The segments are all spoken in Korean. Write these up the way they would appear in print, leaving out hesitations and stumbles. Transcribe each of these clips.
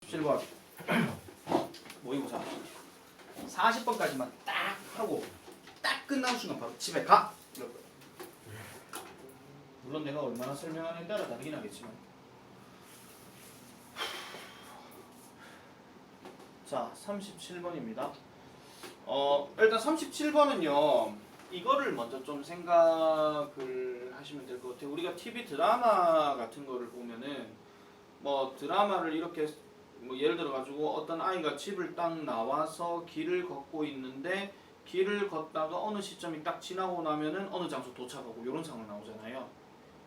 37번 모의고사 40번까지만 딱 하고 딱 끝나는 순간 바로 집에 가! 이럴 거예요. 물론 내가 얼마나 설명하느냐에 따라 다르긴 하겠지만 자 37번입니다. 일단 37번은요 이거를 먼저 좀 생각을 하시면 될 것 같아요. 우리가 TV 드라마 같은 거를 보면은 뭐 드라마를 이렇게 뭐 예를 들어 가지고 어떤 아이가 집을 딱 나와서 길을 걷고 있는데 길을 걷다가 어느 시점이 딱 지나고 나면은 어느 장소 도착하고 이런 상황 나오잖아요.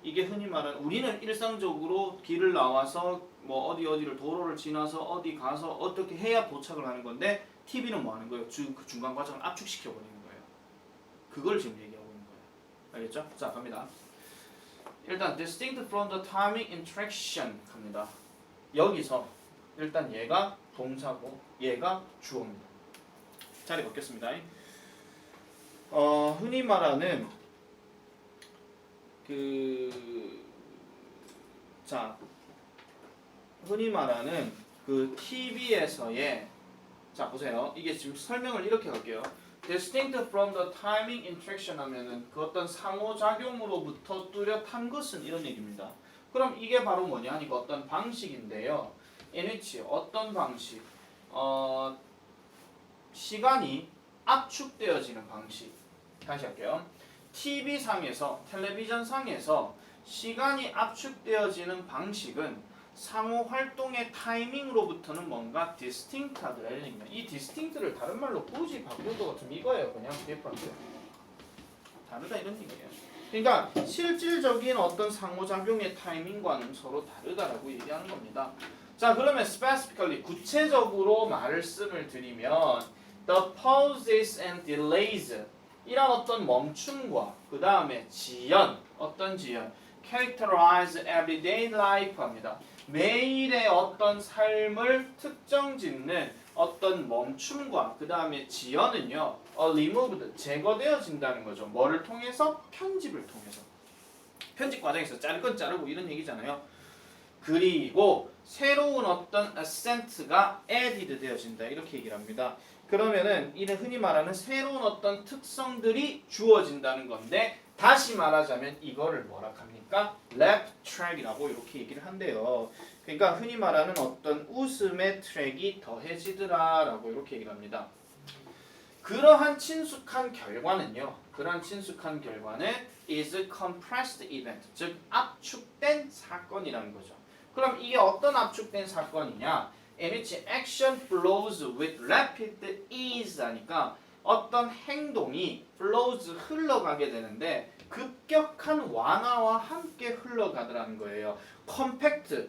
이게 흔히 말하는 우리는 일상적으로 길을 나와서 뭐 어디를 도로를 지나서 어디 가서 어떻게 해야 도착을 하는 건데 TV는 뭐 하는 거예요? 그 중간 과정을 압축시켜 버리는 거예요. 그걸 지금 얘기하고 있는 거예요. 알겠죠? 자 갑니다. 일단 distinct from the timing interaction 갑니다. 여기서 일단 얘가 동사고 얘가 주어입니다. 자리 바뀌었습니다. 흔히 말하는 흔히 말하는 그 TV에서의 자 보세요. 이게 지금 설명을 이렇게 할게요. distinct from the timing interaction 하면은 그 어떤 상호작용으로부터 뚜렷한 것은 이런 얘기입니다. 그럼 이게 바로 뭐냐 하니까 어떤 방식인데요. in which 어떤 방식 시간이 압축되어지는 방식. 다시 할게요. TV상에서 텔레비전 상에서 시간이 압축되어지는 방식은 상호 활동의 타이밍으로부터는 뭔가 디스팅트하더라 이런 얘기입니다. 이 디스팅트를 다른 말로 굳이 바꿀 것 같으면 이거예요. 그냥 디퍼런트. 다르다 이런 얘기예요. 그러니까 실질적인 어떤 상호작용의 타이밍과는 서로 다르다라고 얘기하는 겁니다. 자 그러면 specifically 구체적으로 말씀을 드리면 the pauses and delays 이런 어떤 멈춤과 그 다음에 지연 어떤 지연 characterize everyday life 합니다. 매일의 어떤 삶을 특정 짓는 어떤 멈춤과 그 다음에 지연은요 removed 제거되어진다는 거죠. 뭐를 통해서? 편집을 통해서. 편집 과정에서 자를 건 자르고 이런 얘기잖아요. 그리고 새로운 어떤 accent가 added 되어진다 이렇게 얘기를 합니다. 그러면은 이는 흔히 말하는 새로운 어떤 특성들이 주어진다는 건데 다시 말하자면 이거를 뭐라 합니까? laugh track이라고 이렇게 얘기를 한대요. 그러니까 흔히 말하는 어떤 웃음의 트랙이 더해지더라라고 이렇게 얘기를 합니다. 그러한 친숙한 결과는요. is compressed event, 즉 압축된 사건이라는 거죠. 그럼 이게 어떤 압축된 사건이냐? in which action flows with rapid ease 하니까 어떤 행동이 flows 흘러가게 되는데 급격한 완화와 함께 흘러가더라는 거예요. compact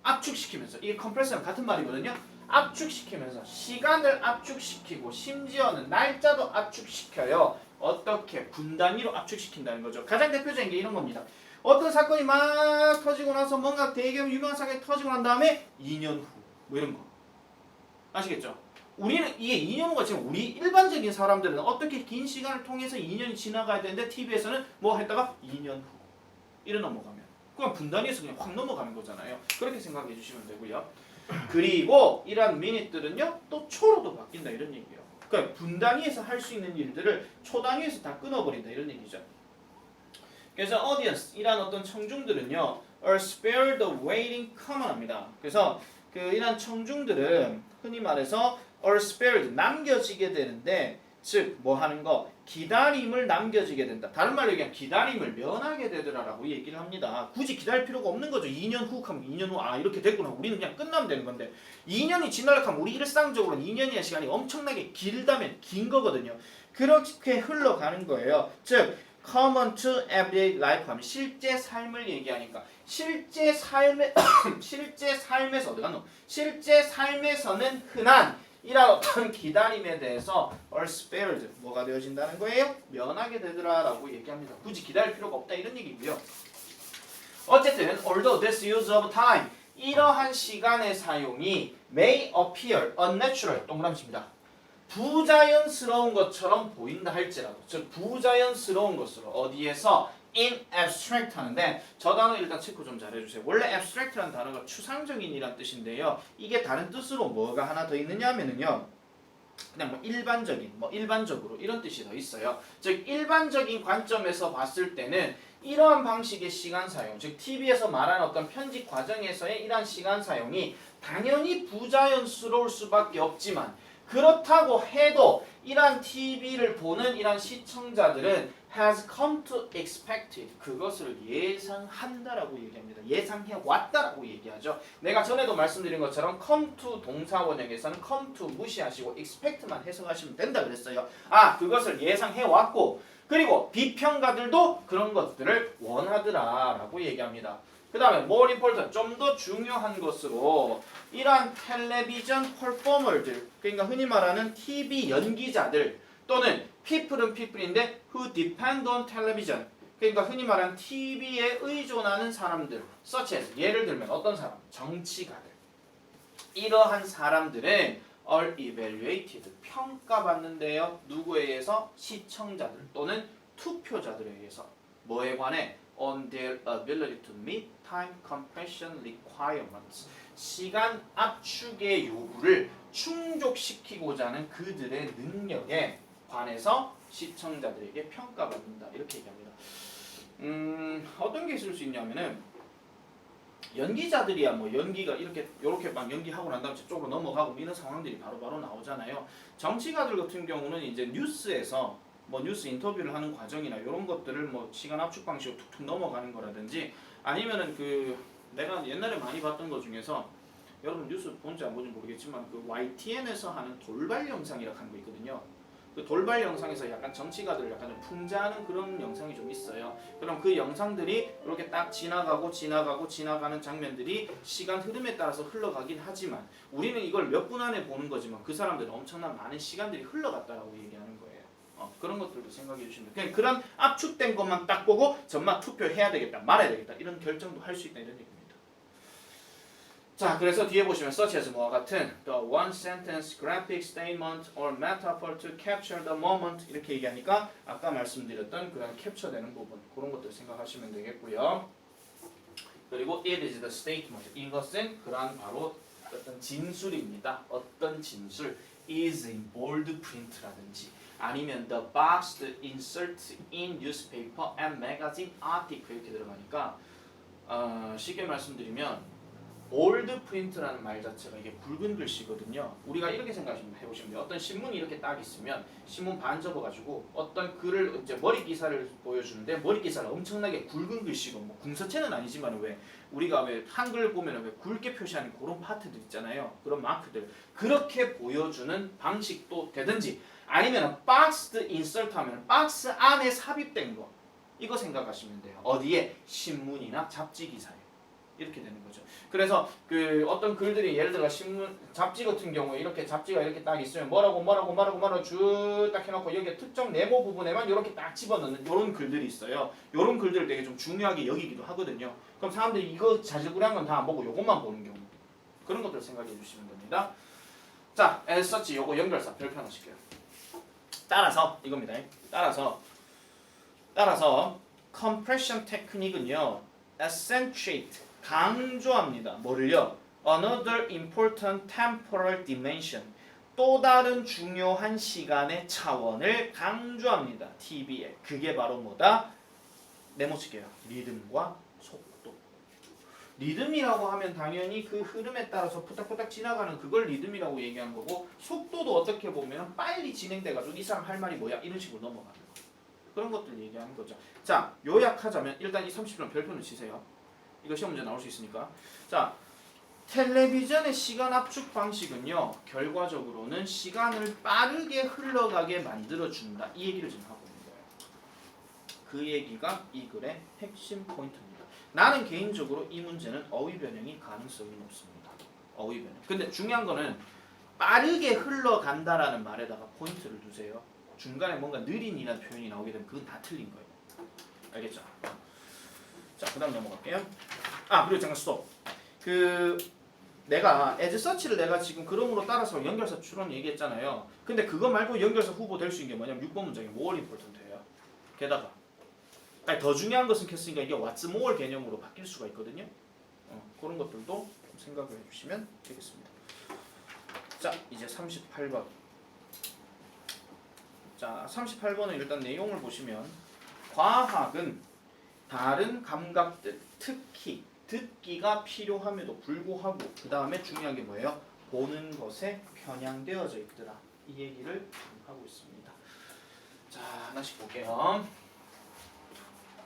압축시키면서 이게 compress랑 같은 말이거든요. 압축시키면서 시간을 압축시키고 심지어는 날짜도 압축시켜요. 어떻게? 분단위로 압축시킨다는 거죠. 가장 대표적인 게 이런 겁니다. 어떤 사건이 막 터지고 나서 뭔가 되게 유명한 사건이 터지고 난 다음에 2년 후 뭐 이런 거 아시겠죠? 우리는 이게 2년 후가 지금 우리 일반적인 사람들은 어떻게 긴 시간을 통해서 2년이 지나가야 되는데 TV에서는 뭐 했다가 2년 후 이래 넘어가면 그냥 분단위에서 그냥 확 넘어가는 거잖아요. 그렇게 생각해 주시면 되고요. 그리고 이러한 미닛들은요 또 초로도 바뀐다 이런 얘기예요. 그러니까 분단위에서 할 수 있는 일들을 초 단위에서 다 끊어버린다 이런 얘기죠. 그래서 audience 이란 어떤 청중들은요 are spared the waiting common합니다. 그래서 이런 청중들은 흔히 말해서 are spared 남겨지게 되는데 즉 뭐 하는 거 기다림을 남겨지게 된다. 다른 말로 얘기하면 기다림을 면하게 되더라라고 얘기를 합니다. 굳이 기다릴 필요가 없는 거죠. 2년 후 하면 2년 후 이렇게 됐구나. 우리는 그냥 끝나면 되는 건데 2년이 지나려고 하면 우리 일상적으로는 2년이라는 시간이 엄청나게 길다면 긴 거거든요. 그렇게 흘러가는 거예요. 즉 common to everyday life 하면 실제 삶을 얘기하니까 실제 삶에서 어디 갔노? 실제 삶에서는 흔한 이런 어떤 기다림에 대해서 are spared 뭐가 되어진다는 거예요? 면하게 되더라라고 얘기합니다. 굳이 기다릴 필요가 없다 이런 얘기고요. 어쨌든 although this use of time 이러한 시간의 사용이 may appear unnatural 동그라미입니다. 부자연스러운 것처럼 보인다 할지라도 즉 부자연스러운 것으로 어디에서 in abstract 하는데 저 단어 일단 체크 좀 잘해주세요. 원래 abstract라는 단어가 추상적인이란 뜻인데요. 이게 다른 뜻으로 뭐가 하나 더 있느냐 하면은요. 그냥 뭐 일반적인, 뭐 일반적으로 이런 뜻이 더 있어요. 즉 일반적인 관점에서 봤을 때는 이러한 방식의 시간 사용, 즉 TV에서 말하는 어떤 편집 과정에서의 이러한 시간 사용이 당연히 부자연스러울 수밖에 없지만 그렇다고 해도 이러한 TV를 보는 이러한 시청자들은 has come to expect 그것을 예상한다라고 얘기합니다. 예상해 왔다라고 얘기하죠. 내가 전에도 말씀드린 것처럼 come to 동사 원형에서는 come to 무시하시고 expect만 해석하시면 된다 그랬어요. 아, 그것을 예상해 왔고 그리고 비평가들도 그런 것들을 원하더라라고 얘기합니다. 그 다음에 more important, 좀 더 중요한 것으로 이러한 텔레비전 퍼포머들, 그러니까 흔히 말하는 TV 연기자들 또는 people은 people인데 who depend on television, 그러니까 흔히 말하는 TV에 의존하는 사람들, such as, 예를 들면 어떤 사람? 정치가들. 이러한 사람들은 are evaluated, 평가받는데요. 누구에 의해서? 시청자들 또는 투표자들에 의해서. 뭐에 관해? on their ability to meet time compression requirements. 시간 압축의 요구를 충족시키고자 하는 그들의 능력에 관해서 시청자들에게 평가받는다. 이렇게 얘기합니다. 어떤 게 있을 수 있냐면은 연기자들이야 뭐 연기가 이렇게 막 연기하고 난 다음에 쪽으로 넘어가고 이런 상황들이 바로바로 나오잖아요. 정치가들 같은 경우는 이제 뉴스에서 뭐 뉴스 인터뷰를 하는 과정이나 이런 것들을 뭐 시간 압축 방식으로 툭툭 넘어가는 거라든지 아니면은 그 내가 옛날에 많이 봤던 것 중에서 여러분 뉴스 본지 안 본지 모르겠지만 그 YTN에서 하는 돌발 영상이라고 하는 거 있거든요. 그 돌발 영상에서 약간 정치가들을 약간 좀 풍자하는 그런 영상이 좀 있어요. 그럼 그 영상들이 이렇게 딱 지나가는 장면들이 시간 흐름에 따라서 흘러가긴 하지만 우리는 이걸 몇 분 안에 보는 거지만 그 사람들은 엄청난 많은 시간들이 흘러갔다라고 얘기하는 거예요. 그런 것들도 생각해 주시면 그냥 그런 압축된 것만 딱 보고 정말 투표해야 되겠다 말아야 되겠다 이런 결정도 할 수 있다 이런 얘기입니다. 자, 그래서 뒤에 보시면 such as 뭐와 같은 the one sentence graphic statement or metaphor to capture the moment 이렇게 얘기하니까 아까 말씀드렸던 그런 캡처되는 부분 그런 것들 생각하시면 되겠고요. 그리고 it is the statement 이것은 그러한 바로 어떤 진술입니다. 어떤 진술 is in bold print라든지 아니면 the boxed insert in newspaper and magazine article 이렇게 들어가니까 쉽게 말씀드리면 bold print라는 말 자체가 이게 굵은 글씨거든요. 우리가 이렇게 생각하시면 해보시면 돼요. 어떤 신문이 이렇게 딱 있으면 신문 반 접어가지고 어떤 글을 이제 머리 기사를 보여주는데 머리 기사를 엄청나게 굵은 글씨고 뭐 궁서체는 아니지만 왜 우리가 왜 한글 보면 왜 굵게 표시하는 그런 파트들 있잖아요. 그런 마크들 그렇게 보여주는 방식도 되든지 아니면 박스 인서트 하면 박스 안에 삽입된 거 이거 생각하시면 돼요. 어디에? 신문이나 잡지 기사에 이렇게 되는 거죠. 그래서 그 어떤 글들이 예를 들어 신문 잡지 같은 경우에 이렇게 잡지가 이렇게 딱 있으면 뭐라고 쭉 딱 해놓고 여기 특정 네모 부분에만 이렇게 딱 집어넣는 이런 글들이 있어요. 이런 글들을 되게 좀 중요하게 여기기도 하거든요. 그럼 사람들이 이거 자질구레한 건 다 안 보고 요것만 보는 경우 그런 것들 생각해 주시면 됩니다. 자, as such 요거 연결사 별표 하나 칠게요. 따라서 이겁니다. 따라서 compression 테크닉은요 accentuate 강조합니다. 뭐를요? Another important temporal dimension 또 다른 중요한 시간의 차원을 강조합니다. TV에 그게 바로 뭐다? 메모칠게요. 리듬과 속도. 리듬이라고 하면 당연히 그 흐름에 따라서 푸닥푸닥 지나가는 그걸 리듬이라고 얘기하는 거고 속도도 어떻게 보면 빨리 진행돼가지고 이 사람 할 말이 뭐야? 이런 식으로 넘어가는 거. 그런 것들 얘기하는 거죠. 자, 요약하자면 일단 이 30분 별표는 치세요. 이거 시험 문제 나올 수 있으니까. 자, 텔레비전의 시간 압축 방식은요. 결과적으로는 시간을 빠르게 흘러가게 만들어준다. 이 얘기를 지금 하고 있는 거예요. 그 얘기가 이 글의 핵심 포인트입니다. 나는 개인적으로 이 문제는 어휘 변형이 가능성이 높습니다. 어휘 변형. 근데 중요한 거는 빠르게 흘러간다라는 말에다가 포인트를 두세요. 중간에 뭔가 느린이라는 표현이 나오게 되면 그건 다 틀린 거예요. 알겠죠? 자, 그 다음 넘어갈게요. 그리고 잠깐 스톱. 내가 as such를 내가 지금 그럼으로 따라서 연결사 추론 얘기했잖아요. 근데 그거 말고 연결사 후보 될 수 있는 게 뭐냐면 6번 문장에 more important예요. 게다가 아니, 더 중요한 것은 켰으니까 이게 what's more 개념으로 바뀔 수가 있거든요. 그런 것들도 좀 생각을 해주시면 되겠습니다. 자, 이제 38번. 자, 38번은 일단 내용을 보시면 과학은 다른 감각들, 특히 듣기가 필요함에도 불구하고 그 다음에 중요한 게 뭐예요? 보는 것에 편향되어져 있더라. 이 얘기를 하고 있습니다. 자, 하나씩 볼게요.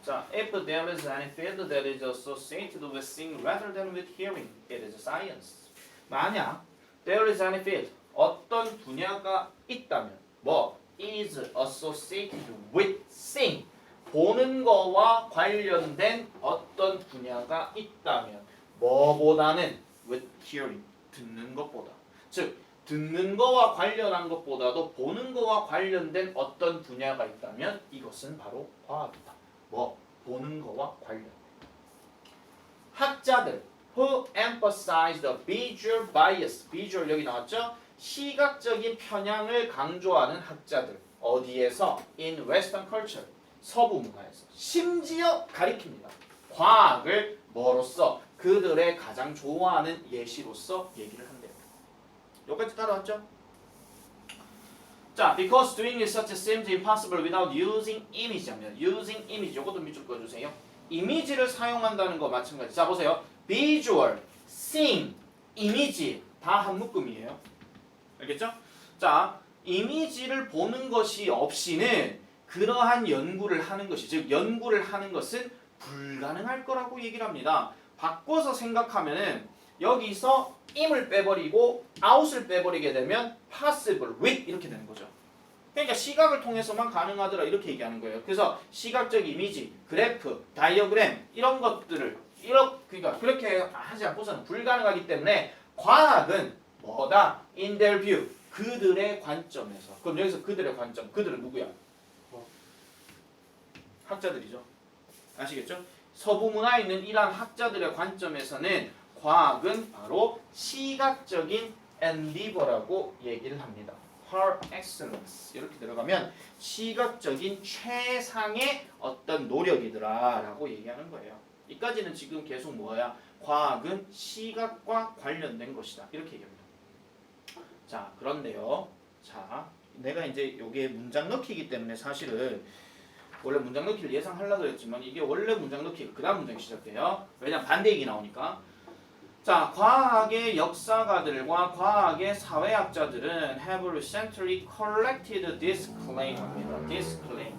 자, if there is any field that is associated with seeing rather than with hearing, it is science. 만약 there is any field, 어떤 분야가 있다면 뭐 is associated with seeing, 보는 거와 관련된 어떤 분야가 있다면 뭐보다는 with hearing, 듣는 것보다. 즉 듣는 거와 관련한 것보다도 보는 거와 관련된 어떤 분야가 있다면 이것은 바로 과학이다. 뭐 보는 거와 관련. 학자들 who emphasize the visual bias, visual 여기 나왔죠? 시각적인 편향을 강조하는 학자들 어디에서? in Western culture, 서부 문화에서. 심지어 가리킵니다. 과학을 뭐로써? 그들의 가장 좋아하는 예시로서 얘기를 한대요. 여기까지 따라왔죠? 자, because doing research seems impossible without using image 하면 using image, 이것도 밑줄 그어주세요. 이미지를 사용한다는 거 마찬가지. 자, 보세요. visual, seeing, 이미지 다 한 묶음이에요. 알겠죠? 자, 이미지를 보는 것이 없이는 그러한 연구를 하는 것이, 즉 연구를 하는 것은 불가능할 거라고 얘기를 합니다. 바꿔서 생각하면은 여기서 im을 빼버리고 out을 빼버리게 되면 possible with 이렇게 되는 거죠. 그러니까 시각을 통해서만 가능하더라 이렇게 얘기하는 거예요. 그래서 시각적 이미지, 그래프, 다이어그램 이런 것들을 그러니까 그렇게 하지 않고서는 불가능하기 때문에 과학은 뭐다? in their view, 그들의 관점에서. 그럼 여기서 그들의 관점, 그들은 누구야? 학자들이죠. 아시겠죠? 서부 문화에 있는 이러한 학자들의 관점에서는 과학은 바로 시각적인 endeavor라고 얘기를 합니다. par excellence 이렇게 들어가면 시각적인 최상의 어떤 노력이더라라고 얘기하는 거예요. 이까지는 지금 계속 뭐야? 과학은 시각과 관련된 것이다 이렇게 얘기합니다. 자, 그런데요. 자, 내가 이제 요게 문장 넣기이기 때문에 사실은 원래 문장 넣기를 예상하려고 했지만 이게 원래 문장 넣기가 그 다음 문장이 시작돼요. 왜냐면 반대 얘기 나오니까. 자, 과학의 역사가들과 과학의 사회학자들은 have recently collected this claim 합니다. this claim.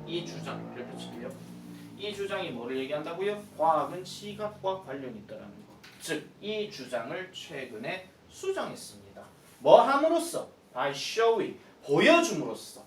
이 주장, 별표 칠게요. 이 주장이 뭐를 얘기한다고요? 과학은 시각과 관련이 있다는 거. 즉, 이 주장을 최근에 수정했습니다. 뭐 함으로써? by showing, 보여줌으로써.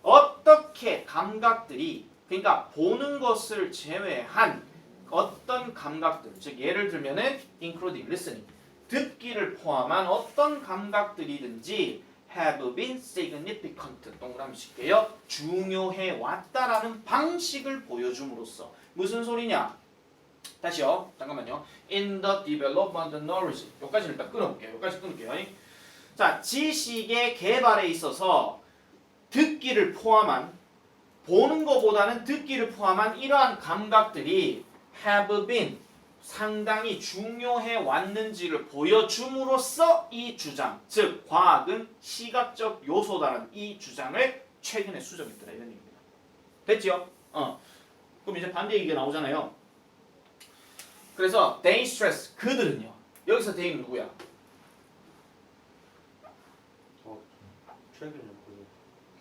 어떻게 감각들이, 그러니까 보는 것을 제외한 어떤 감각들, 즉 예를 들면은 including listening, 듣기를 포함한 어떤 감각들이든지 have been significant, 동그라미 칠게요. 중요해 왔다라는 방식을 보여줌으로써. 무슨 소리냐? 다시요. 잠깐만요. in the development of knowledge. 여기까지 일단 끊어볼게요. 여기까지 끊을게요. 자, 지식의 개발에 있어서 듣기를 포함한, 보는 것보다는 듣기를 포함한 이러한 감각들이 have been, 상당히 중요해 왔는지를 보여줌으로써 이 주장, 즉 과학은 시각적 요소다라는 이 주장을 최근에 수정했더라 이런 얘기입니다. 됐지요? 그럼 이제 반대 얘기가 나오잖아요. 그래서 they stress, 그들은요. 여기서 they는 누구야? 최근에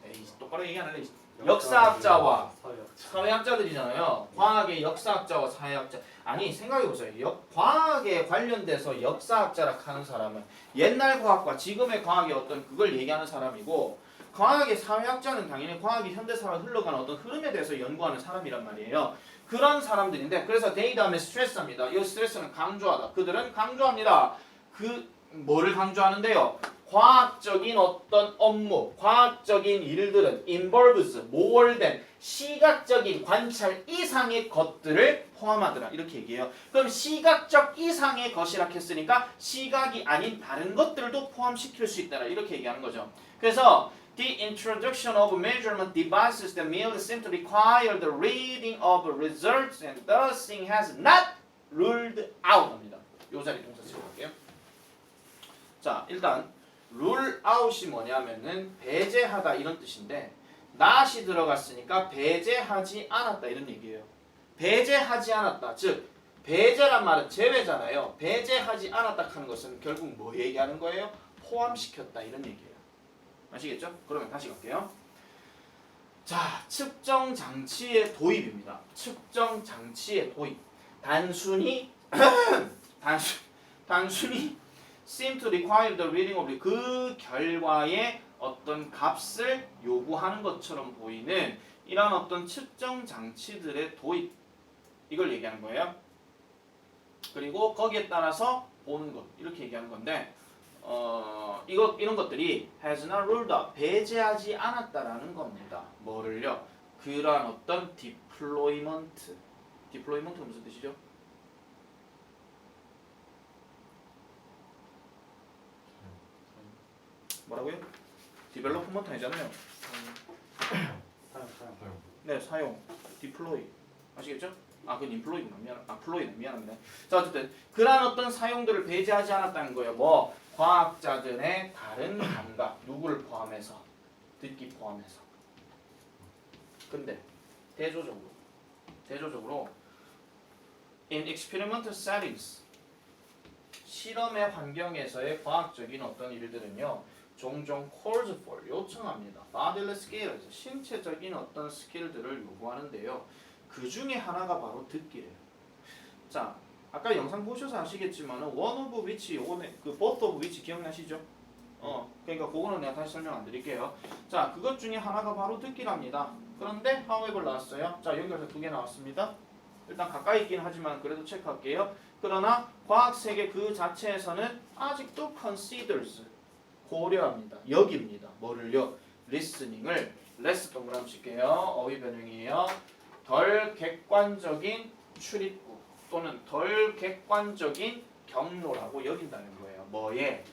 에이, 똑바로 얘기 안 할래. 역사학자와 사회학자들이잖아요. 과학의 역사학자와 사회학자. 아니 생각해보세요. 과학에 관련돼서 역사학자라 하는 사람은 옛날 과학과 지금의 과학의 어떤 그걸 얘기하는 사람이고, 과학의 사회학자는 당연히 과학이 현대사회에 흘러가는 어떤 흐름에 대해서 연구하는 사람이란 말이에요. 그런 사람들인데, 그래서 they 다음에 스트레스합니다. 이 스트레스는 강조하다. 그들은 강조합니다. 그 뭐를 강조하는데요? 과학적인 어떤 업무, 과학적인 일들은 involves, 모월된 시각적인 관찰 이상의 것들을 포함하더라 이렇게 얘기해요. 그럼 시각적 이상의 것이라 했으니까 시각이 아닌 다른 것들도 포함시킬 수 있다라 이렇게 얘기하는 거죠. 그래서 The introduction of measurement devices that merely seem to require the reading of results and thus has not ruled out 합니다. 요 자리 동사 쓰고 갈게요. 자, 일단 rule out이 뭐냐면은 배제하다 이런 뜻인데 not이 들어갔으니까 배제하지 않았다 이런 얘기예요. 배제하지 않았다. 즉 배제란 말은 제외잖아요. 배제하지 않았다 하는 것은 결국 뭐 얘기하는 거예요? 포함시켰다 이런 얘기예요. 아시겠죠? 그러면 다시 갈게요. 자, 측정 장치의 도입입니다. 측정 장치의 도입. 단순히 seem to require the reading of 그 결과의 어떤 값을 요구하는 것처럼 보이는 이런 어떤 측정 장치들의 도입 이걸 얘기하는 거예요. 그리고 거기에 따라서 보는 것 이렇게 얘기하는 건데 이런 것들이 has not ruled out 배제하지 않았다라는 겁니다. 뭐를요? 그러한 어떤 deployment가 무슨 뜻이죠? 뭐라고요? development 아니잖아요. 네, 사용. deploy. 아시겠죠? 그건 employ구나. 미안합니다. 자, 어쨌든 그러한 어떤 사용들을 배제하지 않았다는 거예요. 뭐 과학자들의 다른 감각, 누구를 포함해서, 듣기 포함해서. 근데 대조적으로 in experimental settings 실험의 환경에서의 과학적인 어떤 일들은요 종종 calls for 요청합니다. bodily skills 신체적인 어떤 스킬들을 요구하는데요. 그 중에 하나가 바로 듣기래요. 자, 아까 영상 보셔서 아시겠지만 one of which 요거는 그 both of which 기억나시죠? 그러니까 그거는 내가 다시 설명 안 드릴게요. 자, 그것 중에 하나가 바로 듣기랍니다. 그런데 however 나왔어요. 자, 연결해서 2개 나왔습니다. 일단 가까이 있긴 하지만 그래도 체크할게요. 그러나 과학 세계 그 자체에서는 아직도 considers 고려합니다. 여깁니다. 뭐를요? listening을 less 동그라미 칠게요. 어휘 변형이에요. 덜 객관적인 출입구 또는 덜 객관적인 경로라고 여긴다는 거예요. 뭐에?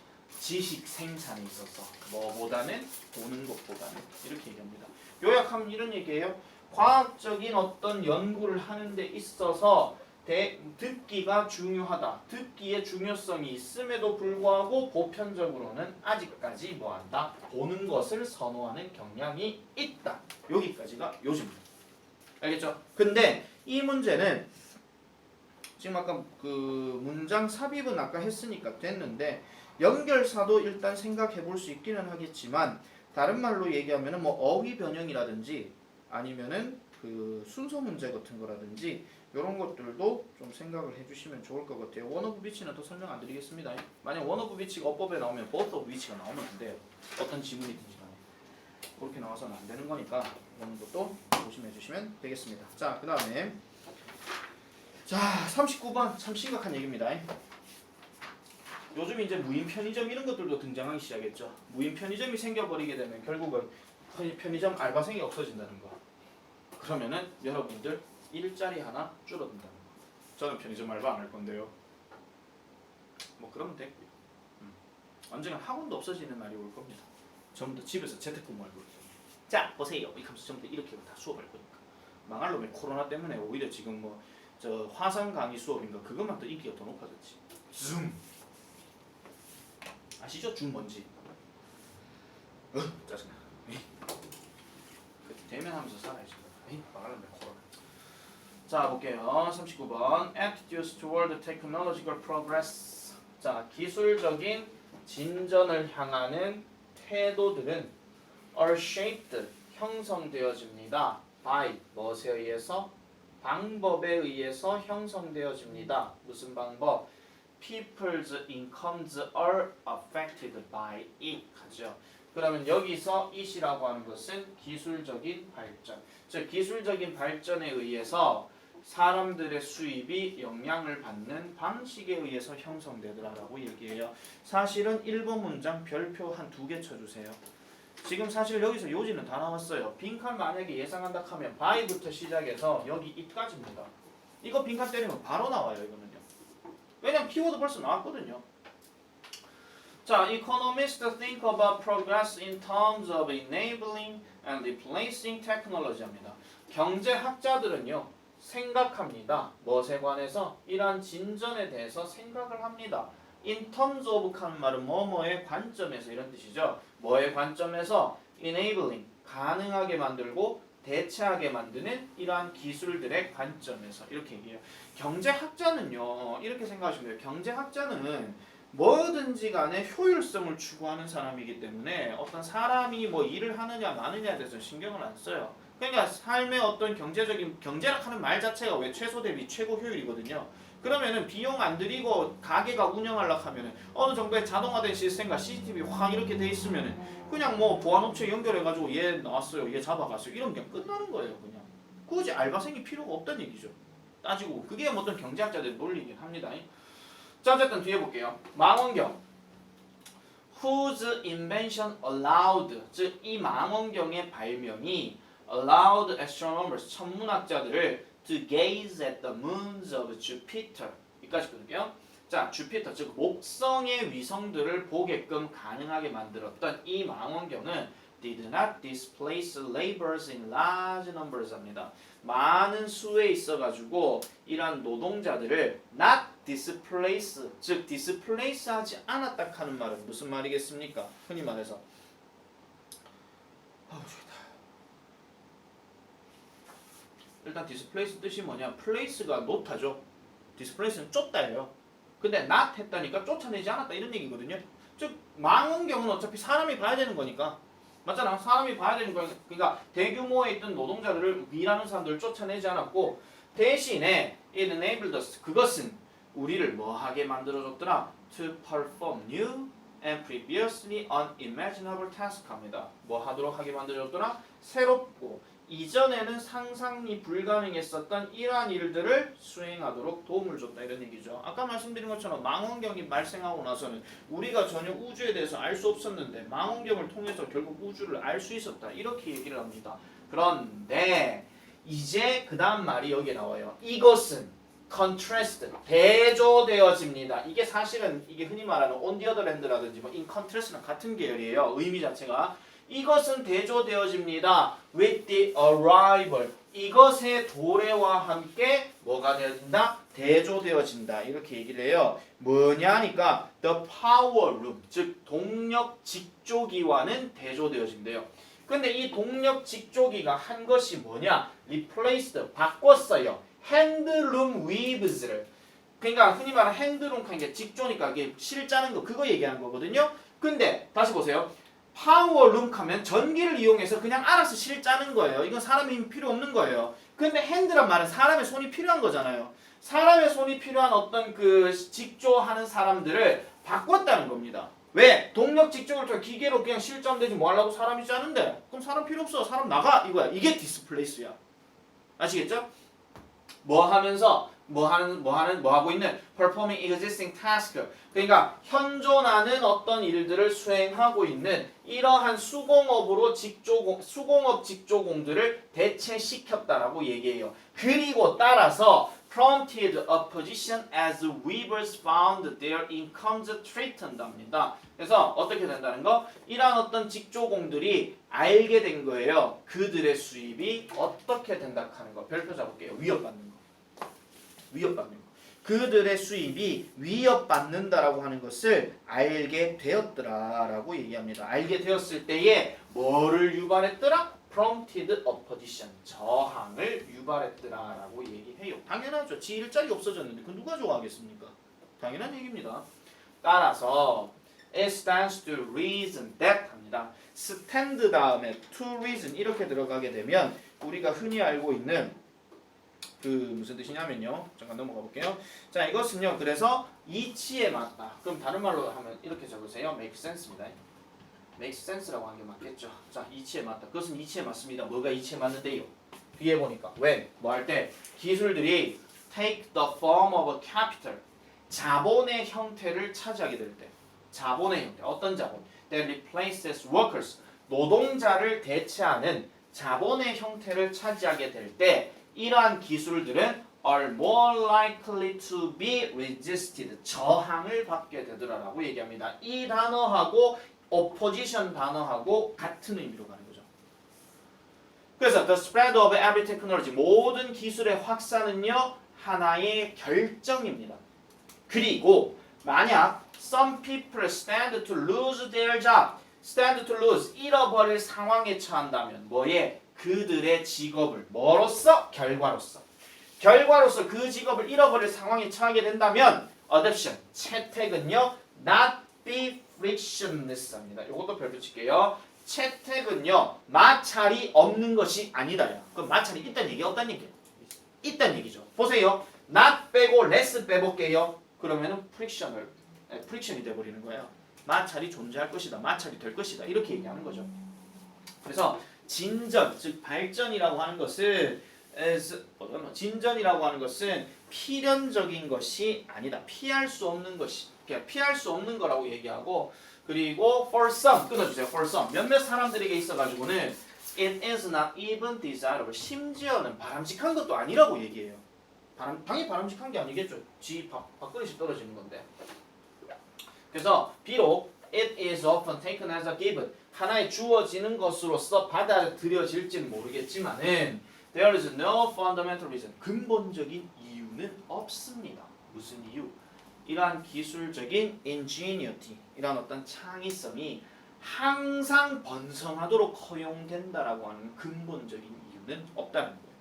지식 생산에 있어서 뭐보다는 보는 것보다는 이렇게 얘기합니다. 요약하면 이런 얘기예요. 과학적인 어떤 연구를 하는 데 있어서 듣기가 중요하다. 듣기의 중요성이 있음에도 불구하고 보편적으로는 아직까지 뭐한다? 보는 것을 선호하는 경향이 있다. 여기까지가 요지입니다. 알겠죠? 근데 이 문제는 지금 아까 그 문장 삽입은 아까 했으니까 됐는데 연결사도 일단 생각해 볼 수 있기는 하겠지만 다른 말로 얘기하면은 뭐 어휘 변형이라든지 아니면은 그 순서 문제 같은 거라든지 이런 것들도 좀 생각을 해주시면 좋을 것 같아요. one of which는 더 설명 안 드리겠습니다. 만약 one of which가 어법에 나오면 both of which가 나오면 안 돼요. 어떤 지문이든지 간에 그렇게 나와서는 안 되는 거니까 이런 것도 조심해 주시면 되겠습니다. 자, 그 다음에 자 39번 참 심각한 얘기입니다. 요즘 이제 무인 편의점 이런 것들도 등장하기 시작했죠. 무인 편의점이 생겨버리게 되면 결국은 편의점 알바생이 없어진다는 거. 그러면은 여러분들 일자리 하나 줄어든다는 거. 저는 편의점 알바 안 할 건데요. 뭐 그러면 됐고요. 언젠가 학원도 없어지는 날이 올 겁니다. 전부 다 집에서 재택근무할 거예요. 자 보세요. 이렇게 하면서 전부 다 이렇게 다 수업할 거니까. 망할 놈의 코로나 때문에 오히려 지금 뭐 저 화상 강의 수업인가 그것만 더 인기가 더 높아졌지. 줌 아시죠? 줌 뭔지. 짜증나. 대면하면서 살아야지. 망할 놈의 코로나. 자 볼게요. 39번 Attitudes toward technological progress. 자 기술적인 진전을 향하는 태도들은 are shaped 형성되어집니다. by 무엇에 의해서? 방법에 의해서 형성되어집니다. 무슨 방법? People's incomes are affected by it 하죠. 그러면 여기서 it이라고 하는 것은 기술적인 발전. 즉 기술적인 발전에 의해서 사람들의 수입이 영향을 받는 방식에 의해서 형성되더라라고 얘기해요. 사실은 1번 문장 별표 한 2개 쳐주세요. 지금 사실 여기서 요지는 다 나왔어요. 빈칸 만약에 예상한다 하면 by부터 시작해서 여기 it까지입니다. 이거 빈칸 때리면 바로 나와요. 이거는요. 왜냐면 키워드 벌써 나왔거든요. 자, economists think about progress in terms of enabling and replacing technology 합니다. 경제학자들은요, 생각합니다. 무엇에 관해서? 이러한 진전에 대해서 생각을 합니다. In terms of 하는 말은 뭐뭐의 관점에서 이런 뜻이죠. 뭐의 관점에서? enabling, 가능하게 만들고 대체하게 만드는 이러한 기술들의 관점에서 이렇게 얘기해요. 경제학자는요, 이렇게 생각하시면 돼요. 경제학자는 뭐든지 간에 효율성을 추구하는 사람이기 때문에 어떤 사람이 뭐 일을 하느냐 마느냐에 대해서 신경을 안 써요. 그러니까 삶의 어떤 경제적인 경제학 하는 말 자체가 왜 최소 대비 최고 효율이거든요. 그러면은 비용 안 들이고 가게가 운영하려고 하면은 어느 정도의 자동화된 시스템과 CCTV 확 이렇게 돼 있으면은 그냥 뭐 보안업체 연결해가지고 얘 나왔어요, 얘 잡아갔어요, 이런 게 끝나는 거예요. 그냥 굳이 알바생이 필요가 없다는 얘기죠. 따지고 그게 뭐 어떤 경제학자들의 논리이긴 합니다. 자, 어쨌든 뒤에 볼게요. 망원경. Whose invention allowed, 즉 이 망원경의 발명이 allowed astronomers, 천문학자들을 to gaze at the moons of Jupiter. 여기까지 끊을게요. 자, 주피터, 즉 목성의 위성들을 보게끔 가능하게 만들었던 이 망원경은 did not displace laborers in large numbers 합니다. 많은 수에 있어가지고 이러한 노동자들을 not displace, 즉 displace 하지 않았다 하는 말은 무슨 말이겠습니까? 흔히 말해서 일단 displace 뜻이 뭐냐? place가 놓다죠. displace는 쫓다예요. 근데 not 했다니까 쫓아내지 않았다 이런 얘기거든요. 즉 망원경은 어차피 사람이 봐야 되는 거니까 맞잖아. 사람이 봐야 되는 거니까 그러니까 대규모에 있던 노동자들을 일하는 사람들을 쫓아내지 않았고 대신에 it enabled us, 그것은 우리를 뭐하게 만들어줬더라? to perform new and previously unimaginable task 합니다. 뭐 하도록 하게 만들어줬더라? 새롭고 이전에는 상상이 불가능했었던 이러한 일들을 수행하도록 도움을 줬다 이런 얘기죠. 아까 말씀드린 것처럼 망원경이 발생하고 나서는 우리가 전혀 우주에 대해서 알 수 없었는데 망원경을 통해서 결국 우주를 알 수 있었다 이렇게 얘기를 합니다. 그런데 이제 그 다음 말이 여기에 나와요. 이것은 contrast, 대조되어집니다. 이게 사실은 이게 흔히 말하는 on the other hand라든지 뭐 in contrast랑 같은 계열이에요. 의미 자체가. 이것은 대조되어집니다. with the arrival. 이것의 도래와 함께 뭐가 되어진다? 대조되어진다. 이렇게 얘기를 해요. 뭐냐 하니까 the power room, 즉 동력 직조기와는 대조되어진대요. 근데 이 동력 직조기가 한 것이 뭐냐? replaced, 바꿨어요. 핸드룸 웨이브즈를. 그러니까 흔히 말하는 핸드룸 하는 게 직조니까 이게 실 짜는 거 그거 얘기하는 거거든요. 근데 다시 보세요. 파워룸 하면 전기를 이용해서 그냥 알아서 실 짜는 거예요. 이건 사람의 힘이 필요 없는 거예요. 근데 핸드란 말은 사람의 손이 필요한 거잖아요. 사람의 손이 필요한 어떤 그 직조하는 사람들을 바꿨다는 겁니다. 왜? 동력 직조를 통해 기계로 그냥 실짜면 되지 뭐 하려고 사람이 짜는데? 그럼 사람 필요 없어. 사람 나가 이거야. 이게 디스플레이스야. 아시겠죠? 뭐 하면서 뭐 하고 있는 performing existing task. 그러니까 현존하는 어떤 일들을 수행하고 있는 이러한 수공업 직조공들을 대체시켰다라고 얘기해요. 그리고 따라서 prompted a position as weavers found their incomes threatened 합니다. 그래서 어떻게 된다는 거? 이러한 어떤 직조공들이 알게 된 거예요. 그들의 수입이 어떻게 된다 하는 거. 별표 잡을게요. 위협받는 거. 위협받는 거. 그들의 수입이 위협받는다라고 하는 것을 알게 되었더라라고 얘기합니다. 알게 되었을 때에 뭐를 유발했더라? prompted opposition, 저항을 유발했더라라고 얘기해요. 당연하죠. 지 일자리 없어졌는데 그 누가 좋아하겠습니까? 당연한 얘기입니다. 따라서 it stands to reason that 합니다. stand 다음에 to reason 이렇게 들어가게 되면 우리가 흔히 알고 있는 그 무슨 뜻이냐면요. 잠깐 넘어가 볼게요. 자, 이것은요. 그래서 이치에 맞다. 그럼 다른 말로 하면 이렇게 적으세요. make sense입니다. make sense라고 하는 게 맞겠죠. 자, 이치에 맞다. 그것은 이치에 맞습니다. 뭐가 이치에 맞는데요? 뒤에 보니까 when 뭐 할 때 기술들이 take the form of a capital, 자본의 형태를 차지하게 될 때, 자본의 형태, 어떤 자본? that replaces workers, 노동자를 대체하는 자본의 형태를 차지하게 될 때 이러한 기술들은 are more likely to be resisted. 저항을 받게 되더라라고 얘기합니다. 이 단어하고 opposition 단어하고 같은 의미로 가는 거죠. 그래서 the spread of every technology 모든 기술의 확산은요 하나의 결정입니다. 그리고 만약 some people stand to lose their job, stand to lose 잃어버릴 상황에 처한다면 뭐에? 그들의 직업을 뭐로써? 결과로서 그 직업을 잃어버릴 상황에 처하게 된다면 adoption, 채택은요 not be frictionless입니다. 이것도 별 붙일게요. 채택은요 마찰이 없는 것이 아니다요. 그럼 마찰이 있다는 얘기 없다는 얘기예요? 있다는 얘기죠. 보세요. not 빼고 less 빼볼게요. 그러면은 friction이 돼버리는 거예요. 마찰이 존재할 것이다. 마찰이 될 것이다. 이렇게 얘기하는 거죠. 그래서 진전, 즉 발전이라고 하는 것은 필연적인 것이 아니다. 피할 수 없는 것이, 그러니까 피할 수 없는 거라고 얘기하고, 그리고 for some 끊어주세요. for some 몇몇 사람들에게 있어가지고는 it is not even desirable. 심지어는 바람직한 것도 아니라고 얘기해요. 당연히 바람직한 게 아니겠죠. 지 밥그릇이 떨어지는 건데. 그래서 비록 it is often taken as a given 하나의 주어지는 것으로서 받아들여질지는 모르겠지만은 there is no fundamental reason 근본적인 이유는 없습니다. 무슨 이유? 이러한 기술적인 ingenuity 이런 어떤 창의성이 항상 번성하도록 허용된다라고 하는 근본적인 이유는 없다는 거예요.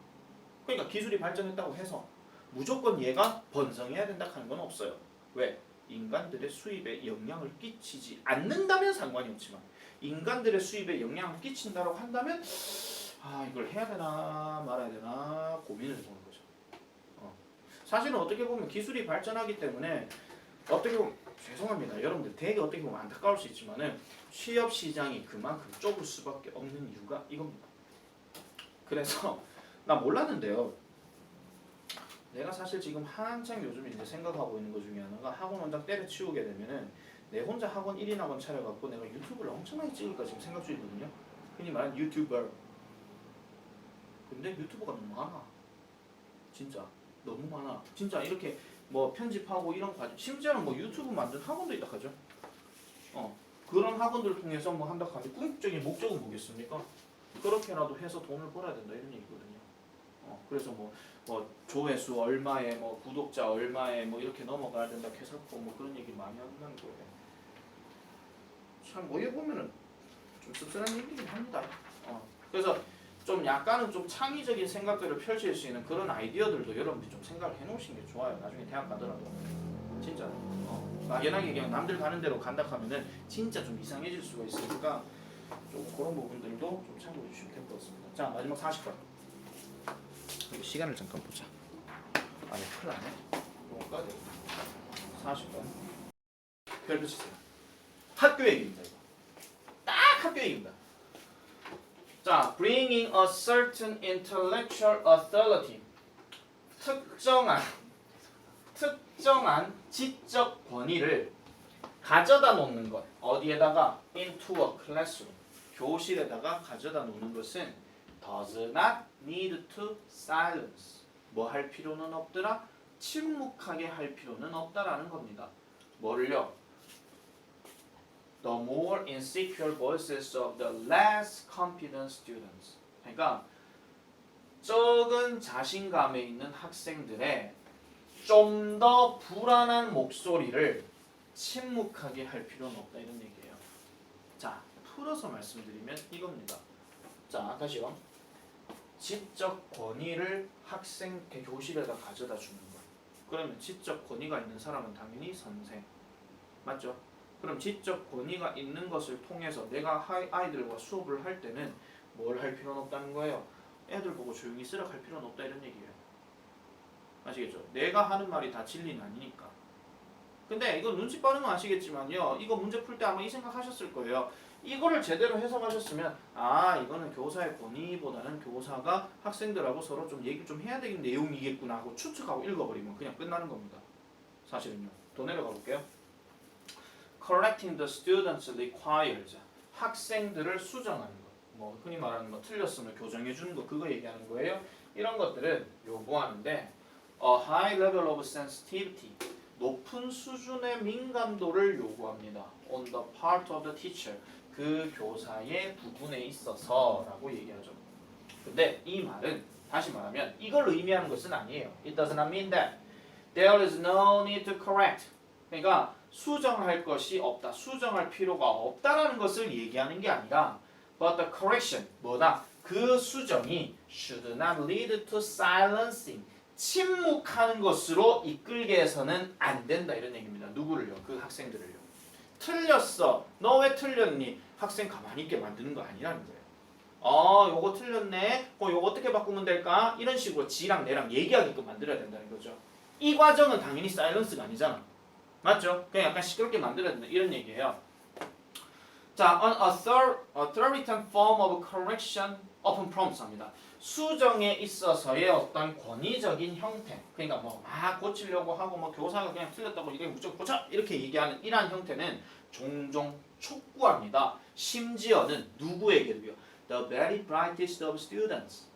그러니까 기술이 발전했다고 해서 무조건 얘가 번성해야 된다 하는 건 없어요. 왜? 인간들의 수입에 영향을 끼치지 않는다면 상관이 없지만 인간들의 수입에 영향을 끼친다고 한다면 이걸 해야 되나 말아야 되나 고민을 해보는 거죠. 사실은 어떻게 보면 기술이 발전하기 때문에 어떻게 보면 죄송합니다. 여러분들 되게 어떻게 보면 안타까울 수 있지만은 취업 시장이 그만큼 좁을 수밖에 없는 이유가 이겁니다. 그래서 나 몰랐는데요. 내가 사실 지금 한창 요즘 이제 생각하고 있는 것 중에 하나가 학원 원장 때려치우게 되면은 내 혼자 학원 1인 학원 차려갖고 내가 유튜브를 엄청나게 찍을까 지금 생각 중이거든요. 흔히 말하는 유튜버. 근데 유튜브가 너무 많아. 진짜 너무 많아. 진짜 이렇게 뭐 편집하고 이런 과정, 심지어는 뭐 유튜브 만든 학원도 있다 하죠. 그런 학원들 통해서 뭐 한다 하면 궁극적인 목적은 뭐겠습니까? 그렇게라도 해서 돈을 벌어야 된다 이런 얘기거든요. 그래서 뭐 조회수 얼마에 뭐 구독자 얼마에 뭐 이렇게 넘어가야 된다 해서 뭐 그런 얘기 많이 한다는 거예요. 참 뭐에 보면은 좀 씁쓸한 얘기긴 합니다. 그래서 좀 약간은 좀 창의적인 생각들을 펼칠 수 있는 그런 아이디어들도 여러분들이 좀 생각을 해놓으시는 게 좋아요. 나중에 대학 가더라도 진짜 막연하게 그냥 남들 가는 대로 간다 하면은 진짜 좀 이상해질 수가 있으니까 좀 그런 부분들도 좀 참고해 주시면 될 것 같습니다. 자 마지막 40번. 시간을 잠깐 보자. 아니 큰일 나네. 뭔가 40번. 별표 치세요. 학교 얘기입니다. 이거. 딱 학교 얘기입니다. 자, bringing a certain intellectual authority. 특정한 지적 권위를 가져다 놓는 것. 어디에다가? into a classroom. 교실에다가 가져다 놓는 것은 does not need to silence. 뭐 할 필요는 없더라? 침묵하게 할 필요는 없다라는 겁니다. 뭐를요? The more insecure voices of the less confident students. 그러니까 적은 자신감에 있는 학생들의 좀 더 불안한 목소리를 침묵하게 할 필요는 없다 이런 얘기예요. 자, 풀어서 말씀드리면 이겁니다. 자, 다시요. 지적 권위를 학생 교실에다 가져다 주는 거. 그러면 지적 권위가 있는 사람은 당연히 선생. 맞죠? 그럼 지적 권위가 있는 것을 통해서 내가 아이들과 수업을 할 때는 뭘 할 필요는 없다는 거예요. 애들 보고 조용히 쓰라 할 필요는 없다 이런 얘기예요. 아시겠죠? 내가 하는 말이 다 진리는 아니니까. 근데 이거 눈치 빠르면 아시겠지만요. 이거 문제 풀 때 아마 이 생각하셨을 거예요. 이거를 제대로 해석하셨으면 이거는 교사의 권위보다는 교사가 학생들하고 서로 좀 얘기 좀 해야 되는 내용이겠구나 하고 추측하고 읽어버리면 그냥 끝나는 겁니다. 사실은요. 더 내려가 볼게요. Correcting the students requires. 학생들을 수정하는 것. 뭐 흔히 말하는 거 틀렸으면 교정해 주는 거 그거 얘기하는 거예요. 이런 것들은 요구하는데 a high level of sensitivity. 높은 수준의 민감도를 요구합니다. on the part of the teacher. 그 교사의 부분에 있어서라고 얘기하죠. 근데 이 말은 다시 말하면 이걸 의미하는 것은 아니에요. It does not mean that there is no need to correct. 그러니까 수정할 것이 없다. 수정할 필요가 없다라는 것을 얘기하는 게 아니라 but the correction 뭐다? 그 수정이 should not lead to silencing. 침묵하는 것으로 이끌게 해서는 안 된다 이런 얘기입니다. 누구를요? 그 학생들을요. 틀렸어. 너 왜 틀렸니? 학생 가만히 있게 만드는 거 아니라는 거예요. 요거 틀렸네. 요거 어떻게 바꾸면 될까? 이런 식으로 지랑 내랑 얘기하게끔 만들어야 된다는 거죠. 이 과정은 당연히 사이런스가 아니잖아. 맞죠? 그냥 약간 시끄럽게 만들어야 된다 이런 얘기예요. 자, an authoritarian form of correction upon prompts 합니다. 수정에 있어서의 어떤 권위적인 형태, 그러니까 뭐 막 고치려고 하고 뭐 교사가 그냥 틀렸다고 이게 무조건 고쳐 이렇게 얘기하는 이러한 형태는 종종 촉구합니다. 심지어는 누구에게도요? The very brightest of students.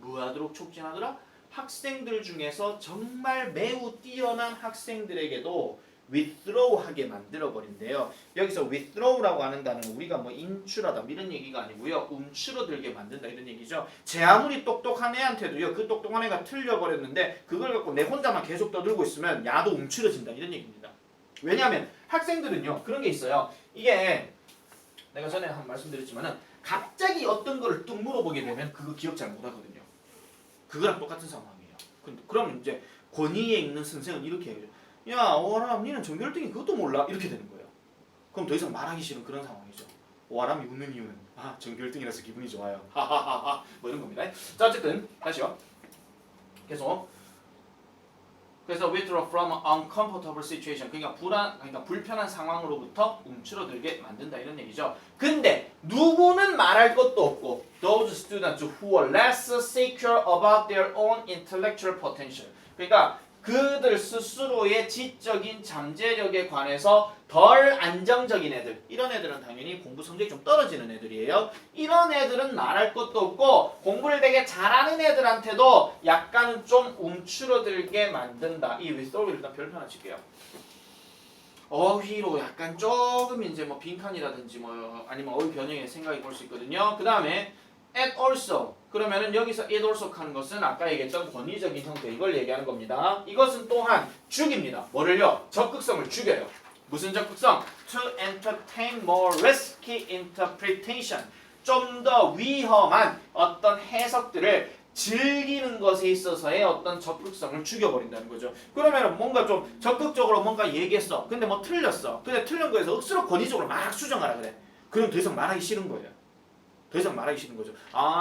무하도록 촉진하더라? 학생들 중에서 정말 매우 뛰어난 학생들에게도 withdraw하게 만들어버린대요. 여기서 withdraw라고 하는 단어는 우리가 뭐 인출하다 이런 얘기가 아니고요. 움츠러들게 만든다 이런 얘기죠. 제 아무리 똑똑한 애한테도요. 그 똑똑한 애가 틀려버렸는데 그걸 갖고 내 혼자만 계속 떠들고 있으면 야도 움츠러진다 이런 얘기입니다. 왜냐하면 학생들은요. 그런 게 있어요. 이게 내가 전에 한 말씀드렸지만은 갑자기 어떤 거를 뚝 물어보게 되면 그거 기억 잘 못하거든요. 그거랑 똑같은 상황이에요. 그럼 이제 권위에 있는 선생은 이렇게 해요. 야, 오아람, 니는 전교일등이 그것도 몰라? 이렇게 되는 거예요. 그럼 더 이상 말하기 싫은 그런 상황이죠. 오아람이 웃는 이유는 전교일등이라서 기분이 좋아요. 하하하하 뭐 이런 겁니다. 자, 어쨌든 다시요. 계속. 그래서 withdraw from an uncomfortable situation. 그러니까 불편한 상황으로부터 움츠러들게 만든다 이런 얘기죠. 근데 누구는 말할 것도 없고 those students who are less secure about their own intellectual potential. 그러니까 그들 스스로의 지적인 잠재력에 관해서 덜 안정적인 애들, 이런 애들은 당연히 공부 성적이 좀 떨어지는 애들이에요. 이런 애들은 말할 것도 없고 공부를 되게 잘하는 애들한테도 약간은 좀 움츠러들게 만든다. 이 withdraw를 일단 별표 하나 칠게요. 어휘로 약간 조금 이제 뭐 빈칸이라든지 뭐 아니면 어휘 변형의 생각이 볼 수 있거든요. 그 다음에 at also. 그러면은 여기서 it also 하는 것은 아까 얘기했던 권위적인 형태 이걸 얘기하는 겁니다. 이것은 또한 죽입니다. 뭐를요? 적극성을 죽여요. 무슨 적극성? To entertain more risky interpretation. 좀 더 위험한 어떤 해석들을 즐기는 것에 있어서의 어떤 적극성을 죽여버린다는 거죠. 그러면은 뭔가 좀 적극적으로 뭔가 얘기했어. 근데 뭐 틀렸어. 근데 틀린 거에서 억수로 권위적으로 막 수정하라 그래. 그럼 더 이상 말하기 싫은 거예요. 더 이상 말하기 싫은 거죠.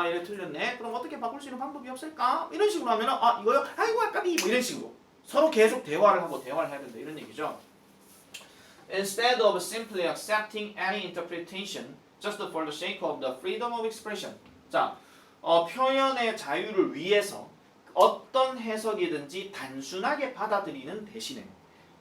이래 틀렸네. 그럼 어떻게 바꿀 수 있는 방법이 없을까? 이런 식으로 하면은 이거요? 아이고 아까비 뭐 이런 식으로 서로 계속 대화를 해야 된다 이런 얘기죠. Instead of simply accepting any interpretation just for the sake of the freedom of expression. 자, 표현의 자유를 위해서 어떤 해석이든지 단순하게 받아들이는 대신에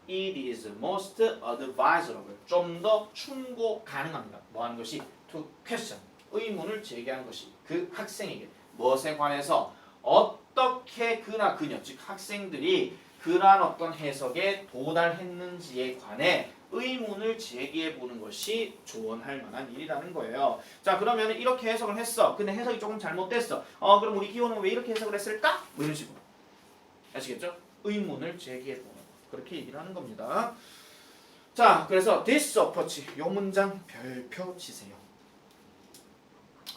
it is most advisable. 좀 더 충고 가능합니다. 뭐 하는 것이? To question. 의문을 제기하는 것이 그 학생에게 무엇에 관해서 어떻게 그나 그녀 즉 학생들이 그러한 어떤 해석에 도달했는지에 관해 의문을 제기해 보는 것이 조언할 만한 일이라는 거예요. 자, 그러면 이렇게 해석을 했어. 근데 해석이 조금 잘못됐어. 그럼 우리 기호는 왜 이렇게 해석을 했을까? 뭐 이런 식으로. 아시겠죠? 의문을 제기해 보는 그렇게 얘기를 하는 겁니다. 자, 그래서 this approach 요 문장 별표 치세요.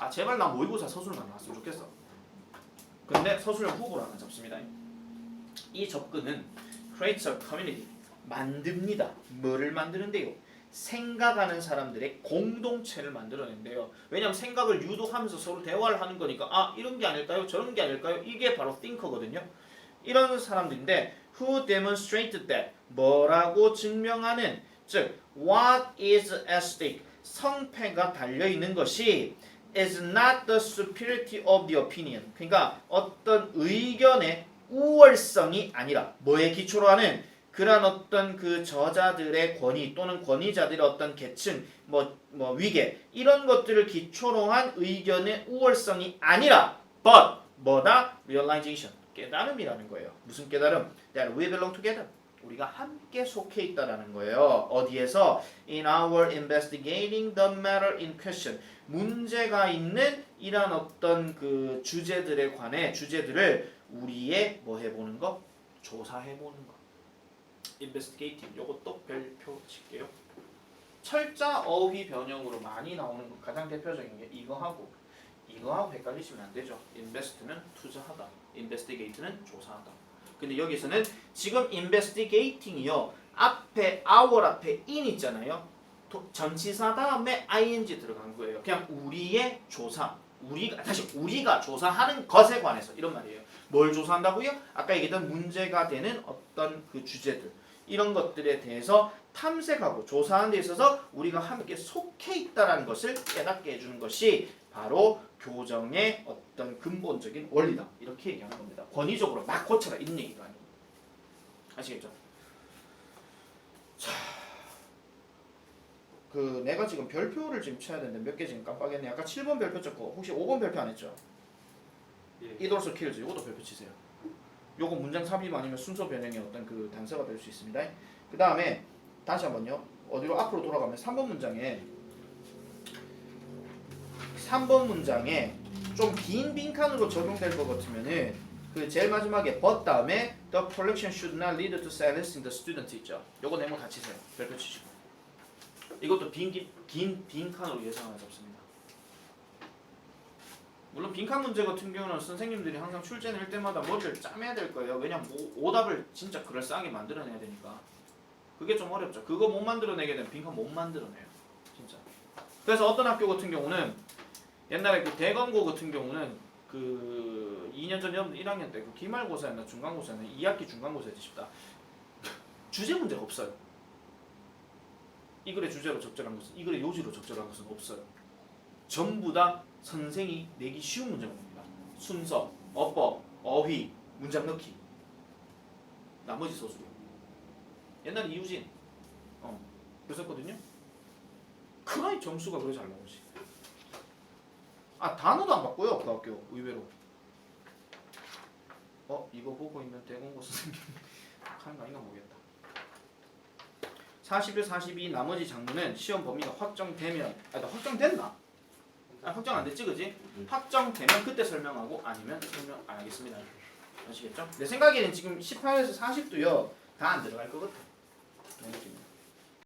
제발 나 모의고사 서술만 나왔으면 좋겠어. 근데 서술형 후보로 하나 잡습니다. 이 접근은 creates a community. 만듭니다. 뭐를 만드는데요? 생각하는 사람들의 공동체를 만들어낸대요. 왜냐하면 생각을 유도하면서 서로 대화를 하는 거니까 이런 게 아닐까요? 저런 게 아닐까요? 이게 바로 thinker거든요. 이런 사람들인데 who demonstrate that 뭐라고 증명하는 즉 what is at stake 성패가 달려있는 것이 is not the superiority of the opinion. 그러니까 어떤 의견의 우월성이 아니라 뭐에 기초로 하는 그런 어떤 그 저자들의 권위 또는 권위자들의 어떤 계층 뭐 위계 이런 것들을 기초로 한 의견의 우월성이 아니라 but 뭐다? realization. 깨달음이라는 거예요. 무슨 깨달음? That we belong together. 우리가 함께 속해 있다라는 거예요. 어디에서? In our investigating the matter in question. 문제가 있는 이런 어떤 그 주제들에 관해 주제들을 우리의 뭐 해보는 거? 조사해보는 거. investigating. 요것도 별표 칠게요. 철자 어휘 변형으로 많이 나오는 거 가장 대표적인 게 이거하고 헷갈리시면 안 되죠. invest는 투자하다, investigate는 조사하다. 근데 여기서는 지금 investigating이요. 앞에 our 앞에 in 있잖아요. 전치사 다음에 ing 들어간 거예요. 그냥 우리의 조사, 우리가 조사하는 것에 관해서 이런 말이에요. 뭘 조사한다고요? 아까 얘기했던 문제가 되는 어떤 그 주제들 이런 것들에 대해서 탐색하고 조사하는 데 있어서 우리가 함께 속해 있다라는 것을 깨닫게 해주는 것이 바로 교정의 어떤 근본적인 원리다. 이렇게 얘기하는 겁니다. 권위적으로 막 고쳐라 이런 얘기가 아니고. 아시겠죠? 자, 그 내가 지금 별표를 지금 쳐야 되는데 몇 개 지금 깜빡했네. 아까 7번 별표 쳤고 혹시 5번 별표 안 했죠? 예. It also kills. 이것도 별표 치세요. 요거 문장 삽입 아니면 순서 변형의 어떤 그 단서가 될 수 있습니다. 그 다음에 다시 한번요. 어디로 앞으로 돌아가면 3번 문장에 좀 긴 빈칸으로 적용될 것 같으면은 그 제일 마지막에 but 다음에 the collection should not lead to silencing the student 있죠. 요거 네모 다 치세요. 별표 치시고. 이것도 긴 빈칸으로 예상하면 잡습니다. 물론 빈칸 문제 같은 경우는 선생님들이 항상 출제 낼 때마다 머리를 짜매야 될 거예요. 왜냐면 오답을 진짜 그럴싸하게 만들어내야 되니까. 그게 좀 어렵죠. 그거 못 만들어내게 되면 빈칸 못 만들어내요. 진짜. 그래서 어떤 학교 같은 경우는 옛날에 그 대검고 같은 경우는 그 2년 전 1학년 때 그 기말고사였나 중간고사였나 2학기 중간고사였지 싶다. 주제 문제가 없어요. 이 글의 주제로 적절한 것은 이 글의 요지로 적절한 것은 없어요. 전부 다 선생이 내기 쉬운 문제입니다. 순서, 어법, 어휘, 문장 넣기. 나머지 소수요. 옛날에 이우진 그랬었거든요. 그러니 점수가 그래 잘 나오지. 아 단어도 안 바꿔요 그 학교 의외로. 이거 보고 있는 대공고 선생님 하는 거 아닌가 모르겠다. 41, 42 나머지 장문은 시험 범위가 확정되면 확정됐나? 확정 안 됐지 그지? 확정되면 그때 설명하고 아니면 설명 안 하겠습니다. 아시겠죠? 내 생각에는 지금 18에서 40도요 다 안 들어갈 것 같아.